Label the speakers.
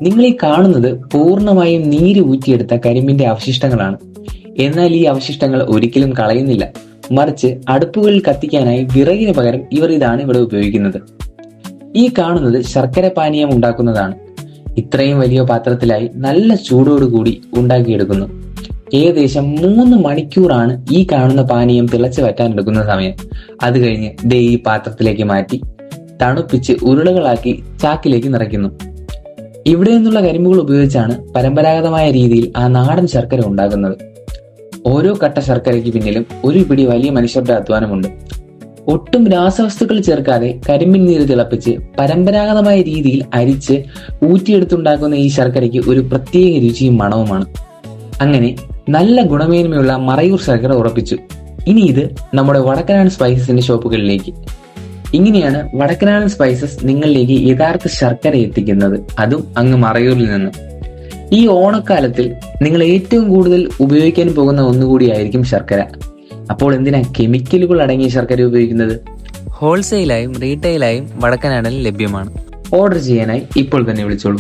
Speaker 1: നിങ്ങൾ ഈ കാണുന്നത് പൂർണ്ണമായും നീര് ഊറ്റിയെടുത്ത കരിമ്പിന്റെ അവശിഷ്ടങ്ങളാണ്. എന്നാൽ ഈ അവശിഷ്ടങ്ങൾ ഒരിക്കലും കളയുന്നില്ല. മറിച്ച് അടുപ്പുകളിൽ കത്തിക്കാനായി വിറകിന് പകരം ഇവർ ഇതാണ് ഇവിടെ ഉപയോഗിക്കുന്നത്. ഈ കാണുന്നത് ശർക്കര പാനീയം ഉണ്ടാക്കുന്നതാണ്. ഇത്രയും വലിയ പാത്രത്തിലായി നല്ല ചൂടോടുകൂടി ഉണ്ടാക്കിയെടുക്കുന്നു. ഏകദേശം 3 മണിക്കൂറാണ് ഈ കാണുന്ന പാനീയം തിളച്ചു വറ്റാൻ എടുക്കുന്ന സമയം. അത് കഴിഞ്ഞ് ദേ ഈ പാത്രത്തിലേക്ക് മാറ്റി തണുപ്പിച്ച് ഉരുളകളാക്കി ചാക്കിലേക്ക് നിറയ്ക്കുന്നു. ഇവിടെ നിന്നുള്ള കരിമ്പുകൾ ഉപയോഗിച്ചാണ് പരമ്പരാഗതമായ രീതിയിൽ ആ നാടൻ ശർക്കര ഉണ്ടാക്കുന്നത്. ഓരോ കട്ട ശർക്കരയ്ക്ക് പിന്നിലും ഒരു പിടി വലിയ മനുഷ്യരുടെ അധ്വാനമുണ്ട്. ഒട്ടും രാസവസ്തുക്കൾ ചേർക്കാതെ കരിമ്പിൻ നീര് തിളപ്പിച്ച് പരമ്പരാഗതമായ രീതിയിൽ അരിച്ച് ഊറ്റിയെടുത്തുണ്ടാക്കുന്ന ഈ ശർക്കരയ്ക്ക് ഒരു പ്രത്യേക രുചിയും മണവുമാണ്. അങ്ങനെ നല്ല ഗുണമേന്മയുള്ള മറയൂർ ശർക്കര ഉറപ്പിച്ചു. ഇനി ഇത് നമ്മുടെ വടക്കനാടൻ സ്പൈസസിന്റെ ഷോപ്പുകളിലേക്ക്. ഇങ്ങനെയാണ് വടക്കനാടൻ സ്പൈസസ് നിങ്ങളിലേക്ക് യഥാർത്ഥ ശർക്കര എത്തിക്കുന്നത്, അതും അങ്ങ് മറയൂരിൽ നിന്ന്. ഈ ഓണക്കാലത്തിൽ നിങ്ങൾ ഏറ്റവും കൂടുതൽ ഉപയോഗിക്കാൻ പോകുന്ന ഒന്നുകൂടിയായിരിക്കും ശർക്കര. അപ്പോൾ എന്തിനാ കെമിക്കലുകൾ അടങ്ങിയ ശർക്കര ഉപയോഗിക്കുന്നത്?
Speaker 2: ഹോൾസെയിലായും റീറ്റെയിലായും വടക്കനാടനിൽ ലഭ്യമാണ്.
Speaker 1: ഓർഡർ ചെയ്യാനായി ഇപ്പോൾ തന്നെ വിളിച്ചോളൂ.